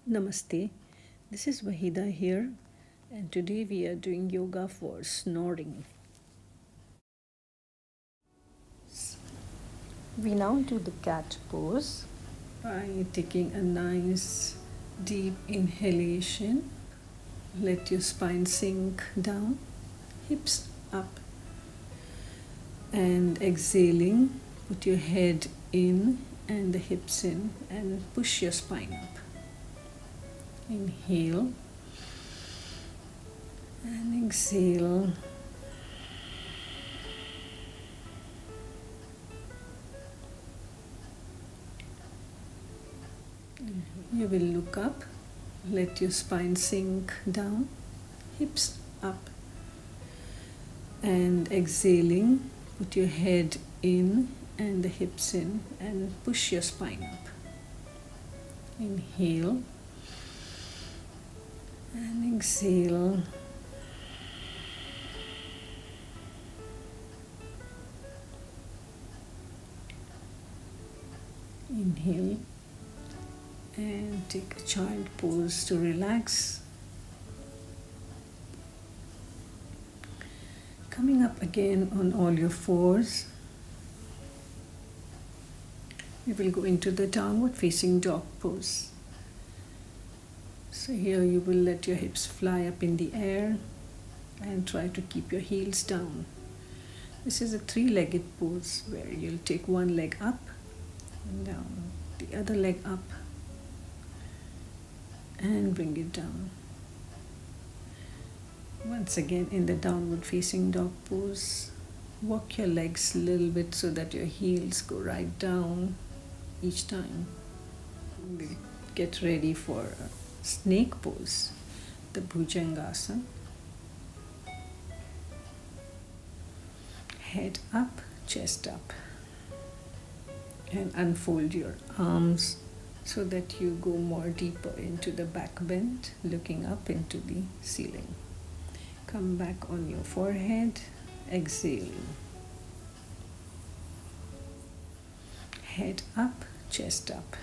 Namaste, this is Vahida here, and today we are doing yoga for snoring. We now do the cat pose by taking a nice deep inhalation. Let your spine sink down, hips up, and exhaling, put your head in and the hips in and push your spine up. Inhale and exhale. You will look up, let your spine sink down, hips up, and exhaling, put your head in and the hips in and push your spine up. Inhale and exhale. Inhale and take a child pose to relax. Coming up again on all your fours. We will go into the downward facing dog pose. So here you will let your hips fly up in the air and try to keep your heels down. This is a three-legged pose where you'll take one leg up and down, the other leg up and bring it down. Once again in the downward facing dog pose, walk your legs a little bit so that your heels go right down each time. Get ready for a snake pose, the Bhujangasana. Head up, chest up, and unfold your arms so that you go more deeper into the back bend, looking up into the ceiling. Come back on your forehead, exhaling. Head up, chest up,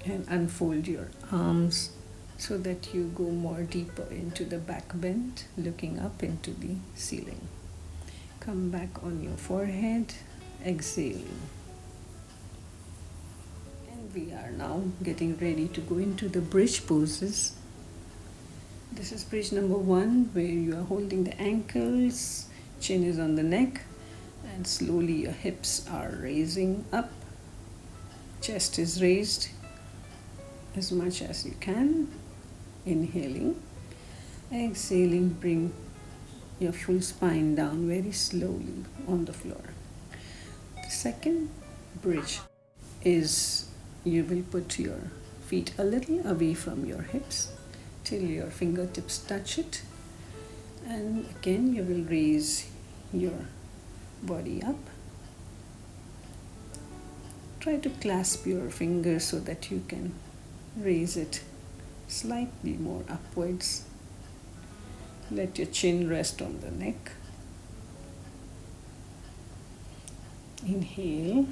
and unfold your arms so that you go more deeper into the back bend, looking up into the ceiling. Come back on your forehead, exhaling. And we are now getting ready to go into the bridge poses. This is bridge number 1, where you are holding the ankles, chin is on the neck, and slowly your hips are raising up. Chest is raised as much as you can. Inhaling. Exhaling, bring your full spine down very slowly on the floor. The second bridge is you will put your feet a little away from your hips till your fingertips touch it, and again you will raise your body up. Try to clasp your fingers so that you can raise it slightly more upwards. Let your chin rest on the neck. Inhale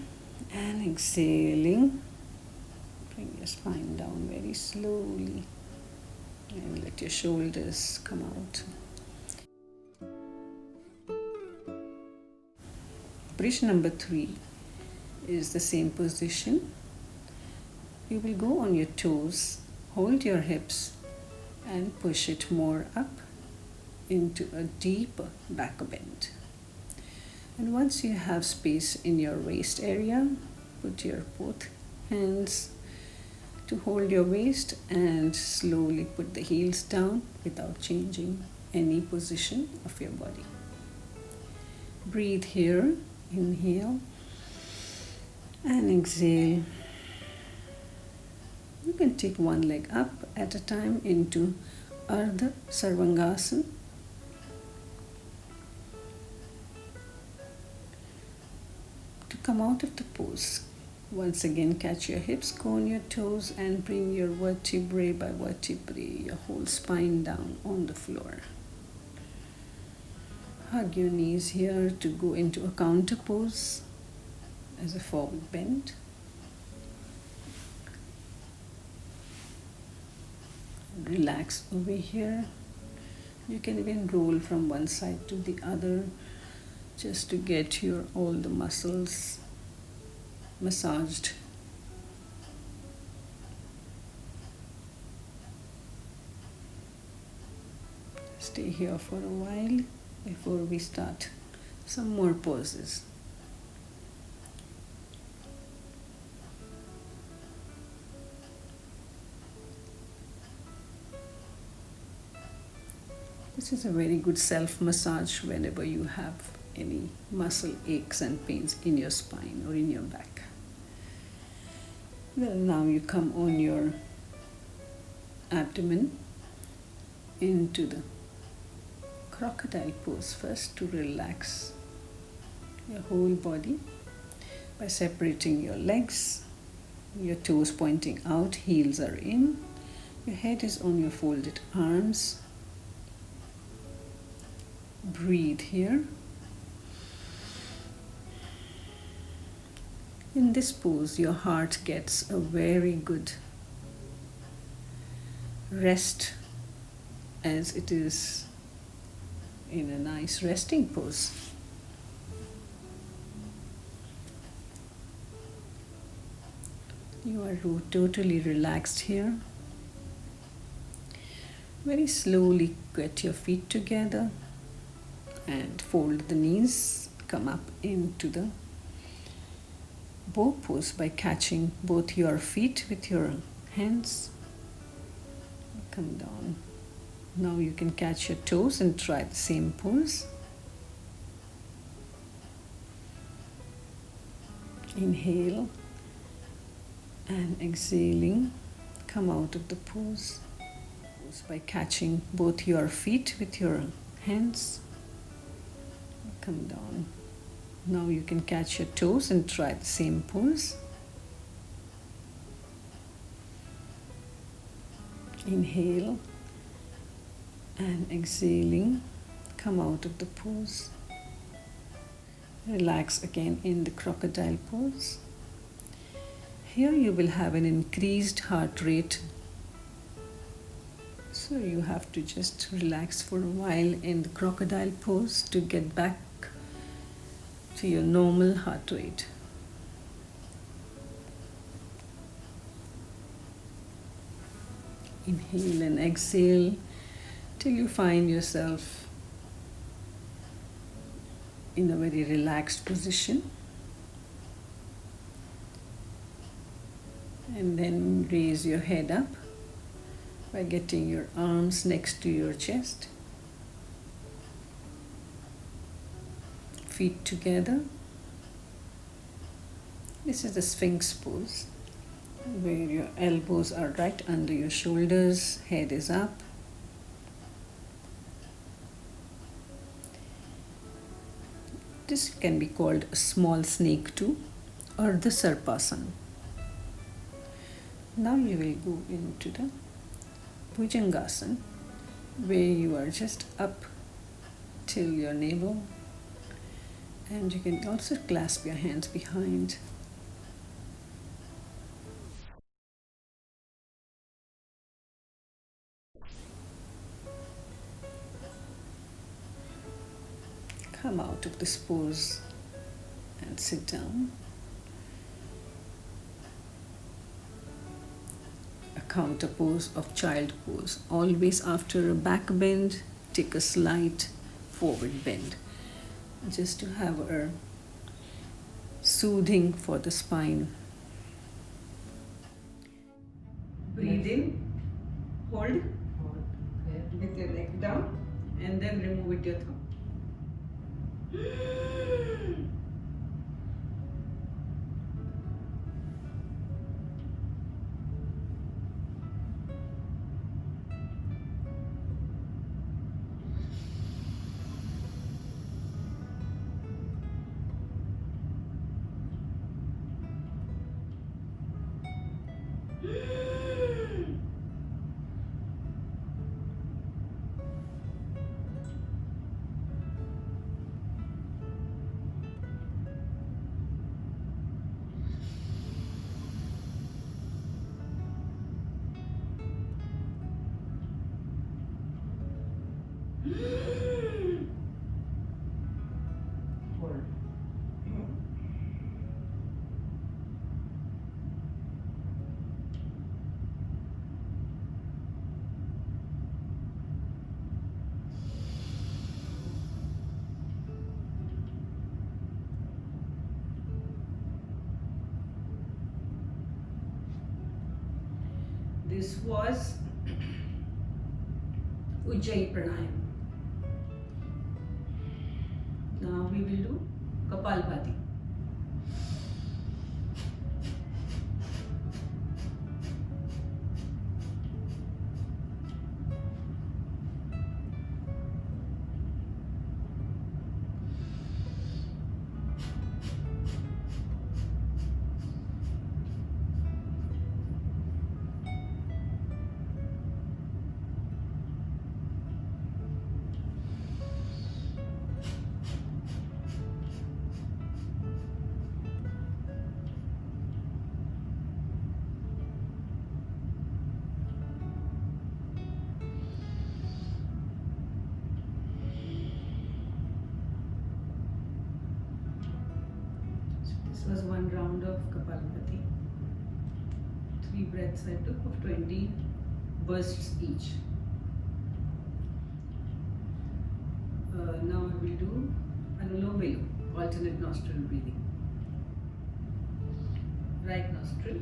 and exhaling. Bring your spine down very slowly and let your shoulders come out. Bridge number 3 is the same position. You will go on your toes, hold your hips and push it more up into a deep back bend. And once you have space in your waist area, put your both hands to hold your waist and slowly put the heels down without changing any position of your body. Breathe here, inhale and exhale. You can take one leg up at a time into Ardha Sarvangasana. To come out of the pose, once again catch your hips, go on your toes and bring your vertebrae by vertebrae, your whole spine down on the floor. Hug your knees here to go into a counter pose as a forward bend. relax over here. You can even roll from one side to the other just to get your all the muscles massaged. Stay here for a while before we start some more poses. This is a very good self-massage whenever you have any muscle aches and pains in your spine or in your back. Well, now you come on your abdomen into the crocodile pose first to relax your whole body by separating your legs, your toes pointing out, heels are in, your head is on your folded arms. Breathe here. In this pose, your heart gets a very good rest as it is in a nice resting pose. You are totally relaxed here. Very slowly get your feet together and fold the knees, come up into the bow pose by catching both your feet with your hands. Come down. Now you can catch your toes and try the same pose. Inhale and exhaling, come out of the pose by catching both your feet with your hands. Come down. Now you can catch your toes and try the same pose. Inhale and exhaling, come out of the pose. Relax again in the crocodile pose. Here you will have an increased heart rate, so you have to just relax for a while in the crocodile pose to get back to your normal heart rate. Inhale and exhale till you find yourself in a very relaxed position. And then raise your head up by getting your arms next to your chest. Feet together. This is the Sphinx pose, where your elbows are right under your shoulders, head is up. This can be called a small snake too, or the Sarpasana. Now you will go into the Bhujangasana, where you are just up till your navel, and you can also clasp your hands behind. Come out of this pose and sit down. A counter pose of child pose. Always after a back bend, take a slight forward bend, just to have a soothing for the spine. Breathe in, hold with your neck down, and then remove with your thumb. Hold. This was Ujjayi pranayama. Now we will do Kapalbhati. This was one round of Kapalbhati. 3 breaths I took of 20 bursts each. Now we will do Anulomvilom, alternate nostril breathing. Right nostril.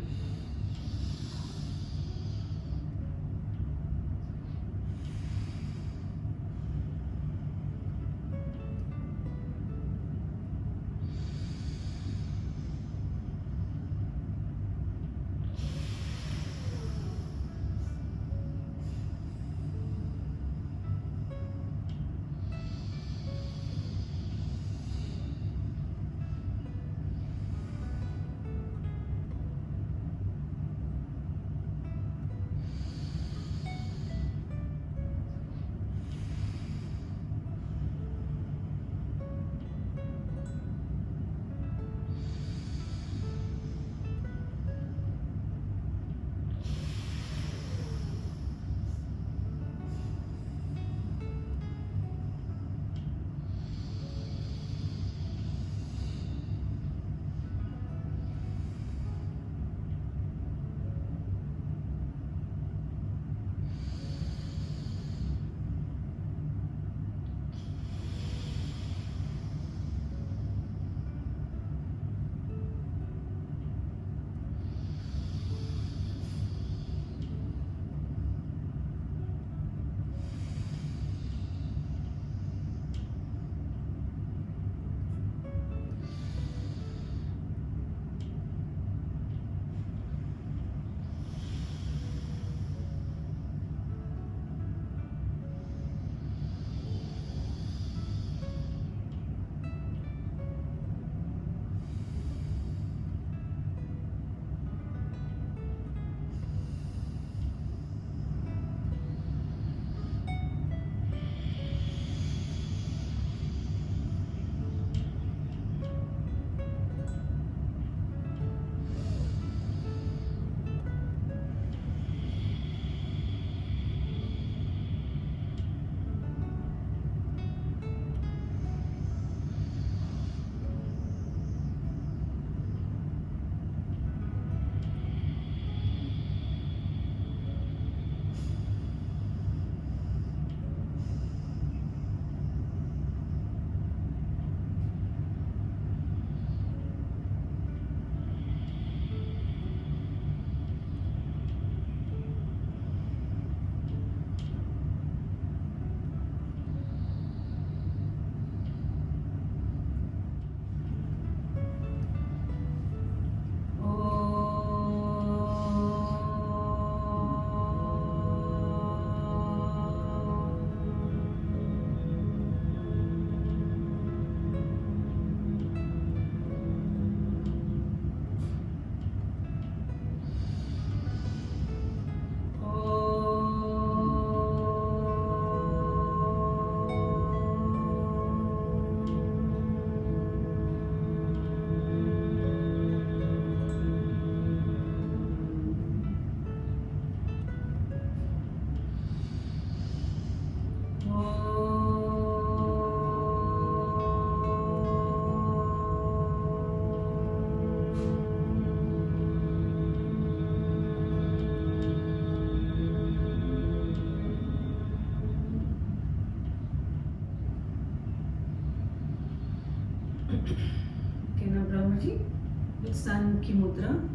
Sun Ki Mudra.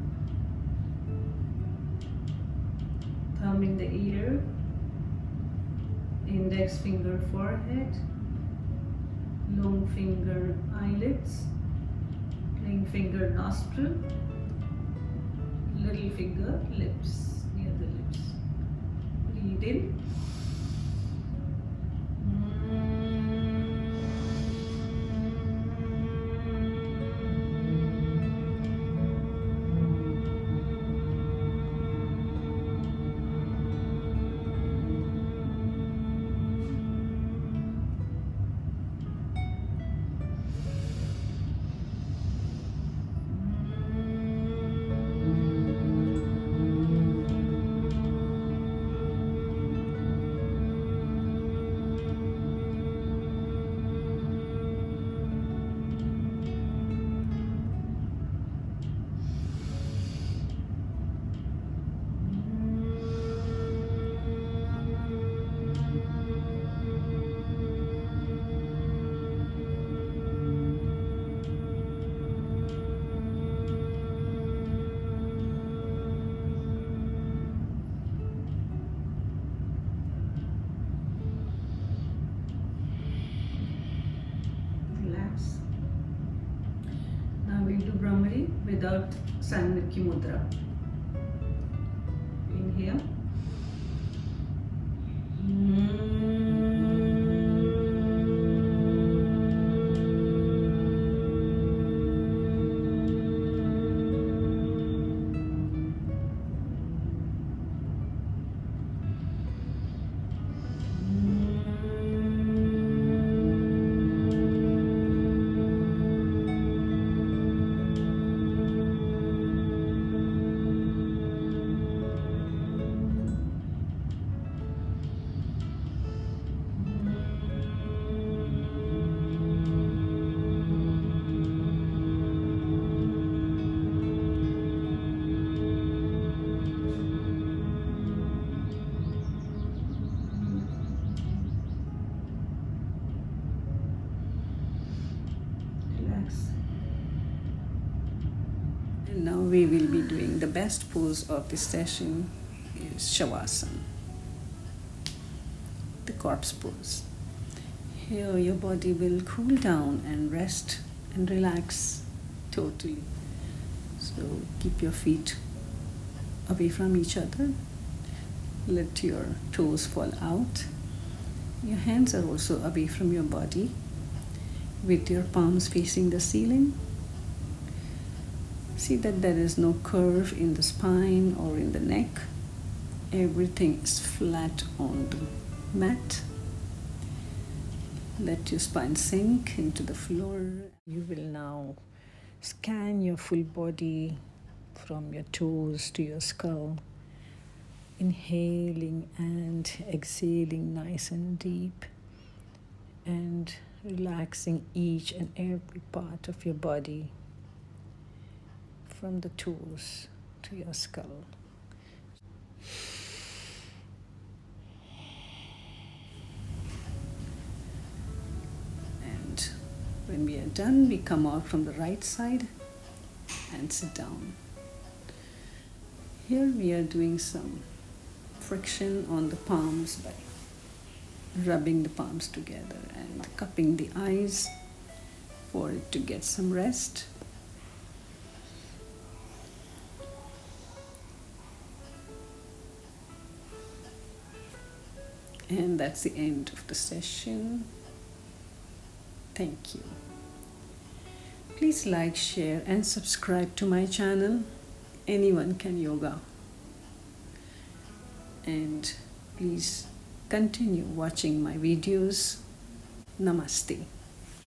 Thumb in the ear, index finger forehead, long finger eyelids, ring finger nostril, little finger lips, near the lips. Breathe in. Relax. Now we'll do Bhramari without Sanmukhi Mudra. Inhale. And now we will be doing the best pose of this session is Shavasana, the corpse pose. Here your body will cool down and rest and relax totally. So keep your feet away from each other. Let your toes fall out. Your hands are also away from your body with your palms facing the ceiling. See that there is no curve in the spine or in the neck. Everything is flat on the mat. Let your spine sink into the floor. You will now scan your full body from your toes to your skull, inhaling and exhaling nice and deep, and relaxing each and every part of your body from the toes to your skull. And when we are done, we come out from the right side and sit down. Here we are doing some friction on the palms by rubbing the palms together and cupping the eyes for it to get some rest. And that's the end of the session. Thank you. Please like, share, and subscribe to my channel. Anyone can yoga. And please continue watching my videos. Namaste.